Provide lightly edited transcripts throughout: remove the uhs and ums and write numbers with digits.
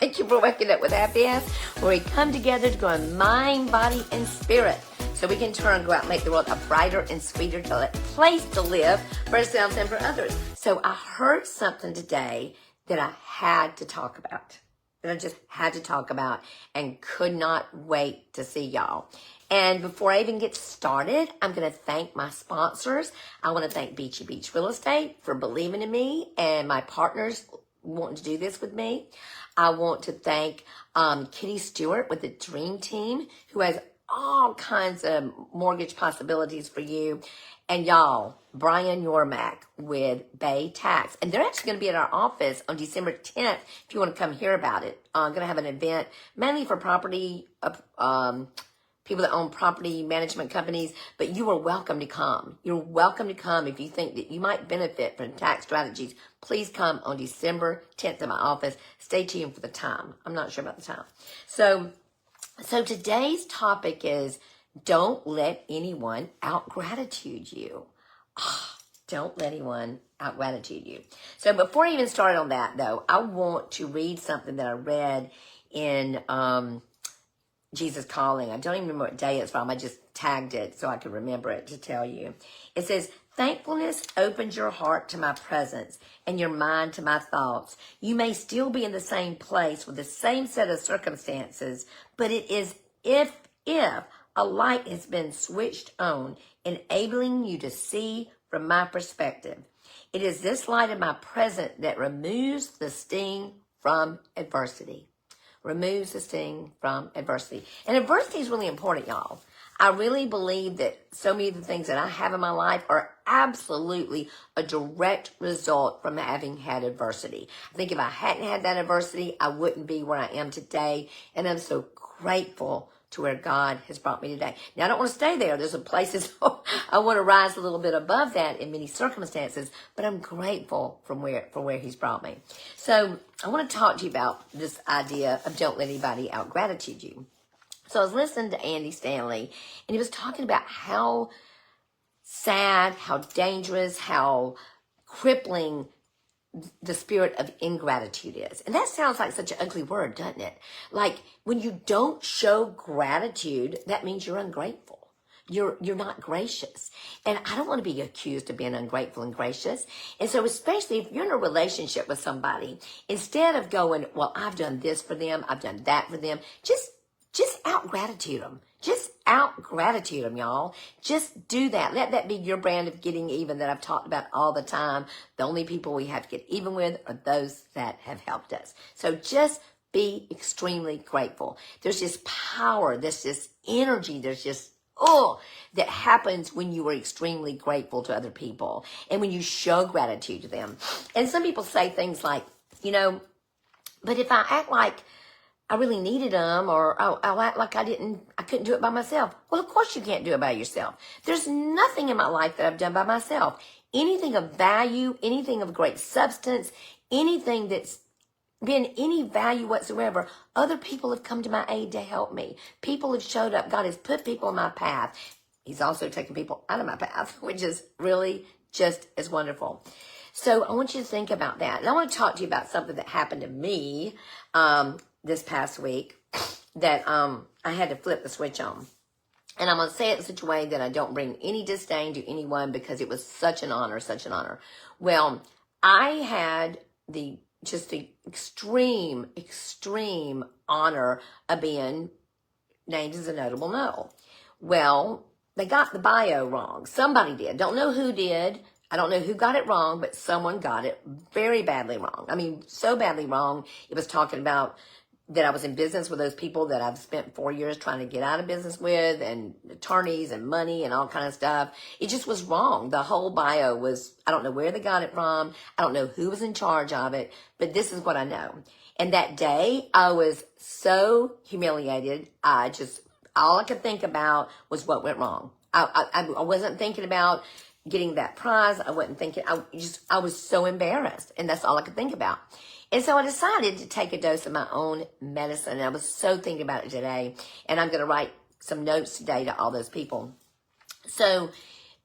Thank you for waking up with Happy Ass, where we come together to grow in mind, body, and spirit, so we can turn, go out and make the world a brighter and sweeter place to live for ourselves and for others. So I heard something today that I had to talk about, that I just had to talk about and could not wait to see y'all. And before I even get started, I'm going to thank my sponsors. I want to thank Beachy Beach Real Estate for believing in me and my partners wanting to do this with me. I want to thank Kitty Stewart with the Dream Team, who has all kinds of mortgage possibilities for you. And y'all, Brian Yormack with Bay Tax. And they're actually going to be at our office on December 10th if you want to come hear about it. I'm going to have an event mainly for property, people that own property management companies, but you are welcome to come. You're welcome to come if you think that you might benefit from tax strategies. Please come on December 10th in my office. Stay tuned for the time. I'm not sure about the time. So today's topic is don't let anyone out-gratitude you. Don't let anyone out-gratitude you. So before I even start on that, though, I want to read something that I read in Jesus Calling. I don't even remember what day it's from. I just tagged it so I could remember it to tell you. It says, thankfulness opens your heart to my presence and your mind to my thoughts. You may still be in the same place with the same set of circumstances, but it is if a light has been switched on, enabling you to see from my perspective. It is this light of my present that removes the sting from adversity. Removes the sting from adversity. And adversity is really important, y'all. I really believe that so many of the things that I have in my life are absolutely a direct result from having had adversity. I think if I hadn't had that adversity, I wouldn't be where I am today. And I'm so grateful to where God has brought me today. Now, I don't want to stay there. There's some places I want to rise a little bit above that in many circumstances, but I'm grateful for where he's brought me. So I want to talk to you about this idea of don't let anybody out-gratitude you. So I was listening to Andy Stanley, and he was talking about how sad, how dangerous, how crippling the spirit of ingratitude is. And that sounds like such an ugly word, doesn't it? Like when you don't show gratitude, that means you're ungrateful. You're not gracious. And I don't want to be accused of being ungrateful and gracious. And so especially if you're in a relationship with somebody, instead of going, well, I've done this for them, I've done that for them, just out-gratitude them. Just out-gratitude them, y'all. Just do that. Let that be your brand of getting even that I've talked about all the time. The only people we have to get even with are those that have helped us. So just be extremely grateful. There's this power, there's this energy, there's just, that happens when you are extremely grateful to other people and when you show gratitude to them. And some people say things like, but if I act like I really needed them, or I'll act like I couldn't do it by myself. Well, of course you can't do it by yourself. There's nothing in my life that I've done by myself. Anything of value, anything of great substance, anything that's been any value whatsoever, other people have come to my aid to help me. People have showed up. God has put people in my path. He's also taken people out of my path, which is really just as wonderful. So I want you to think about that. And I want to talk to you about something that happened to me this past week that I had to flip the switch on. And I'm going to say it in such a way that I don't bring any disdain to anyone because it was such an honor, such an honor. Well, I had the extreme honor of being named as a notable no. Well, they got the bio wrong. Somebody did. Don't know who did. I don't know who got it wrong, but someone got it very badly wrong. I mean, so badly wrong. It was talking about that I was in business with those people that I've spent 4 years trying to get out of business with, and attorneys and money and all kind of stuff. It just was wrong. The whole bio was, I don't know where they got it from. I don't know who was in charge of it, but this is what I know. And that day I was so humiliated. All I could think about was what went wrong. I wasn't thinking about getting that prize. I wasn't thinking, I was so embarrassed, and that's all I could think about. And so I decided to take a dose of my own medicine. And I was so thinking about it today. And I'm going to write some notes today to all those people. So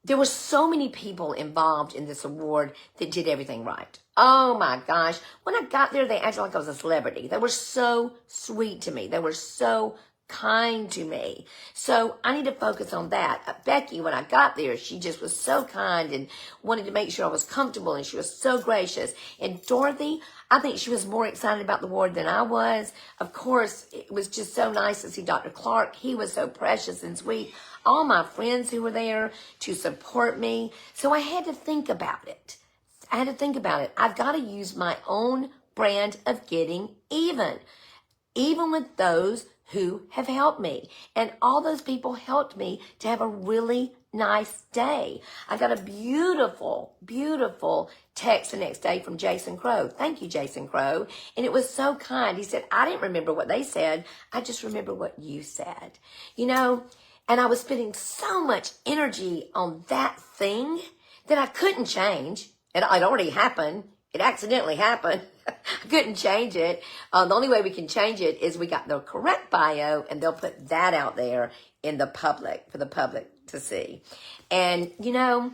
there were so many people involved in this award that did everything right. Oh my gosh. When I got there, they acted like I was a celebrity. They were so sweet to me. They were so kind to me. So I need to focus on that. Becky, when I got there, she just was so kind and wanted to make sure I was comfortable, and she was so gracious. And Dorothy, I think she was more excited about the ward than I was. Of course, it was just so nice to see Dr. Clark. He was so precious and sweet. All my friends who were there to support me. So I had to think about it. I've got to use my own brand of getting even with those who have helped me. And all those people helped me to have a really nice day. I got a beautiful, beautiful text the next day from Jason Crow. Thank you, Jason Crow. And it was so kind. He said, I didn't remember what they said. I just remember what you said. You know, and I was spending so much energy on that thing that I couldn't change. It already happened. It accidentally happened. I couldn't change it. The only way we can change it is we got the correct bio, and they'll put that out there in the public, for the public to see. And, you know,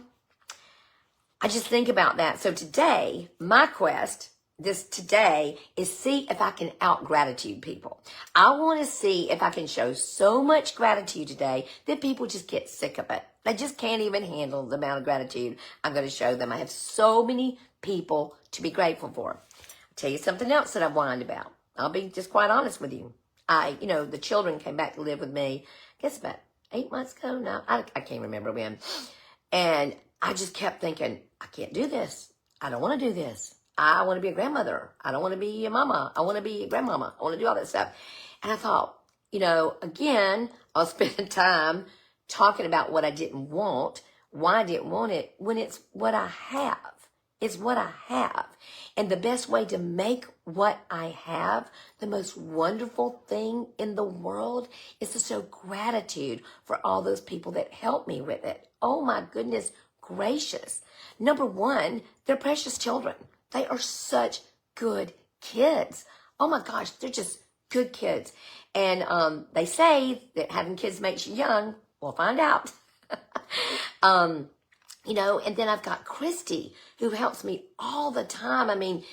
I just think about that. So today, my quest, today, is see if I can out-gratitude people. I want to see if I can show so much gratitude today that people just get sick of it. They just can't even handle the amount of gratitude I'm going to show them. I have so many people to be grateful for. I'll tell you something else that I've whined about. I'll be just quite honest with you. The children came back to live with me, I guess about 8 months ago. No, I can't remember when. And I just kept thinking, I can't do this. I don't want to do this. I want to be a grandmother. I don't want to be a mama. I want to be a grandmama. I want to do all that stuff. And I thought, again, I was spending time talking about what I didn't want, why I didn't want it, when it's what I have. It's what I have. And the best way to make what I have the most wonderful thing in the world is to show gratitude for all those people that helped me with it. Oh my goodness gracious. Number one, they're precious children. They are such good kids. Oh my gosh, they're just good kids. And they say that having kids makes you young. We'll find out. And then I've got Christy, who helps me all the time. I mean,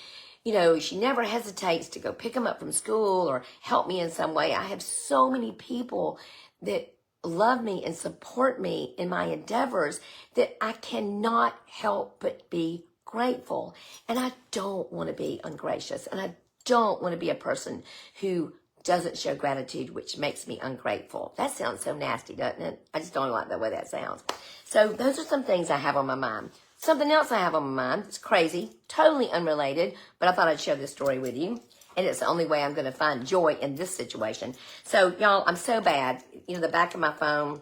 she never hesitates to go pick them up from school or help me in some way. I have so many people that love me and support me in my endeavors that I cannot help but be grateful. And I don't want to be ungracious. And I don't want to be a person who doesn't show gratitude, which makes me ungrateful. That sounds so nasty, doesn't it? I just don't like the way that sounds. So those are some things I have on my mind. Something else I have on my mind, it's crazy, totally unrelated, but I thought I'd share this story with you. And it's the only way I'm going to find joy in this situation. So y'all, I'm so bad. The back of my phone,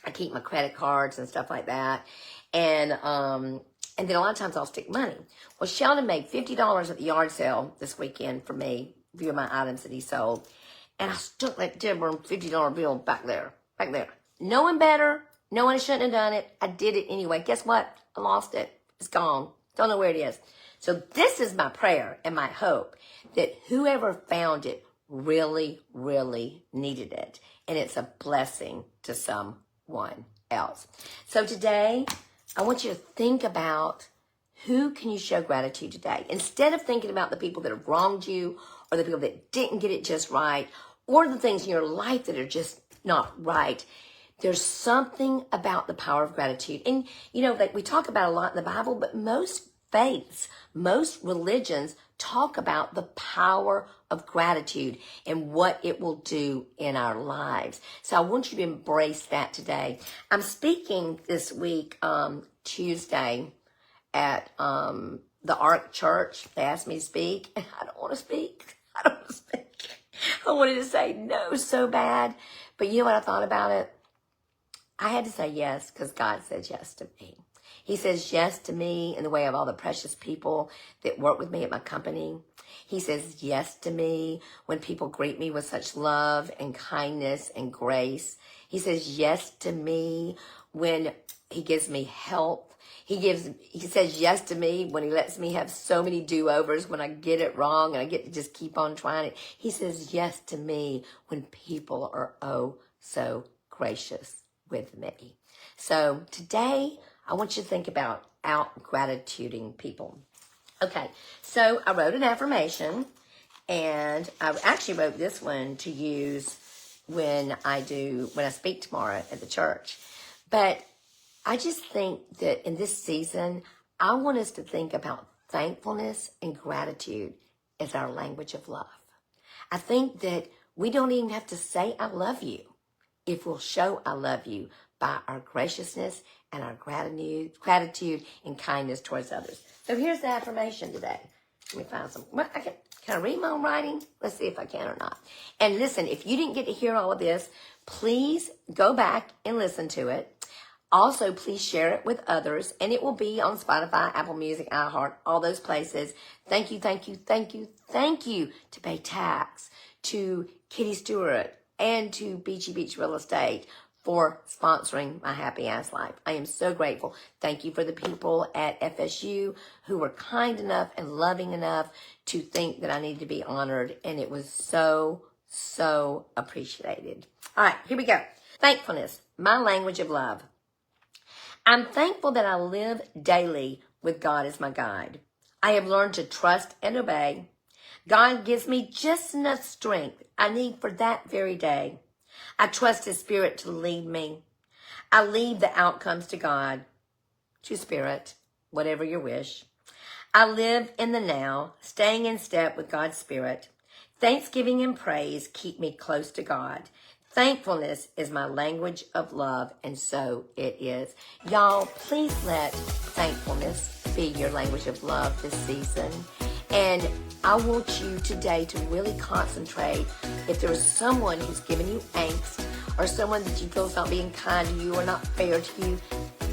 I keep my credit cards and stuff like that. And then a lot of times I'll stick money. Well, Sheldon made $50 at the yard sale this weekend for me, a few of my items that he sold. And I stuck that Deborah $50 bill back there. Knowing better, knowing I shouldn't have done it, I did it anyway. Guess what? I lost it. It's gone. Don't know where it is. So this is my prayer and my hope that whoever found it really, really needed it. And it's a blessing to someone else. So today, I want you to think about who can you show gratitude today? Instead of thinking about the people that have wronged you or the people that didn't get it just right or the things in your life that are just not right, there's something about the power of gratitude. And, like we talk about a lot in the Bible, but most faiths, most religions talk about the power of gratitude and what it will do in our lives. So I want you to embrace that today. I'm speaking this week, Tuesday, at the Ark Church. They asked me to speak, and I don't want to speak. I wanted to say no so bad. But you know what I thought about it? I had to say yes because God says yes to me. He says yes to me in the way of all the precious people that work with me at my company. He says yes to me when people greet me with such love and kindness and grace. He says yes to me when he gives me help. He says yes to me when he lets me have so many do-overs when I get it wrong and I get to just keep on trying it. He says yes to me when people are oh so gracious with me. So today, I want you to think about out-gratituding people. Okay, so I wrote an affirmation, and I actually wrote this one to use when I speak tomorrow at the church. But I just think that in this season, I want us to think about thankfulness and gratitude as our language of love. I think that we don't even have to say I love you if we'll show I love you by our graciousness and our gratitude and kindness towards others. So here's the affirmation today. Let me find some. What, can I read my own writing? Let's see if I can or not. And listen, if you didn't get to hear all of this, please go back and listen to it. Also, please share it with others, and it will be on Spotify, Apple Music, iHeart, all those places. Thank you, thank you, thank you, thank you to Pay Tax, to Kitty Stewart, and to Beachy Beach Real Estate for sponsoring my happy ass life. I am so grateful. Thank you for the people at FSU who were kind enough and loving enough to think that I needed to be honored, and it was so, so appreciated. All right, here we go. Thankfulness, my language of love. I'm thankful that I live daily with God as my guide. I have learned to trust and obey. God gives me just enough strength I need for that very day. I trust His Spirit to lead me. I leave the outcomes to God, to Spirit, whatever your wish. I live in the now, staying in step with God's Spirit. Thanksgiving and praise keep me close to God. Thankfulness is my language of love, and so it is. Y'all, please let thankfulness be your language of love this season. And I want you today to really concentrate. If there's someone who's giving you angst, or someone that you feel is not being kind to you or not fair to you,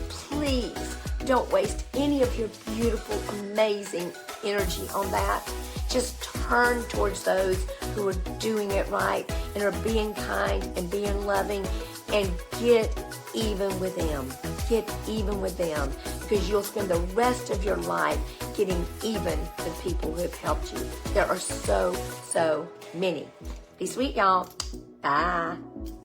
please don't waste any of your beautiful, amazing energy on that. Just turn towards those who are doing it right and are being kind and being loving, and get even with them. Get even with them, because you'll spend the rest of your life getting even with people who have helped you. There are so, so many. Be sweet, y'all. Bye.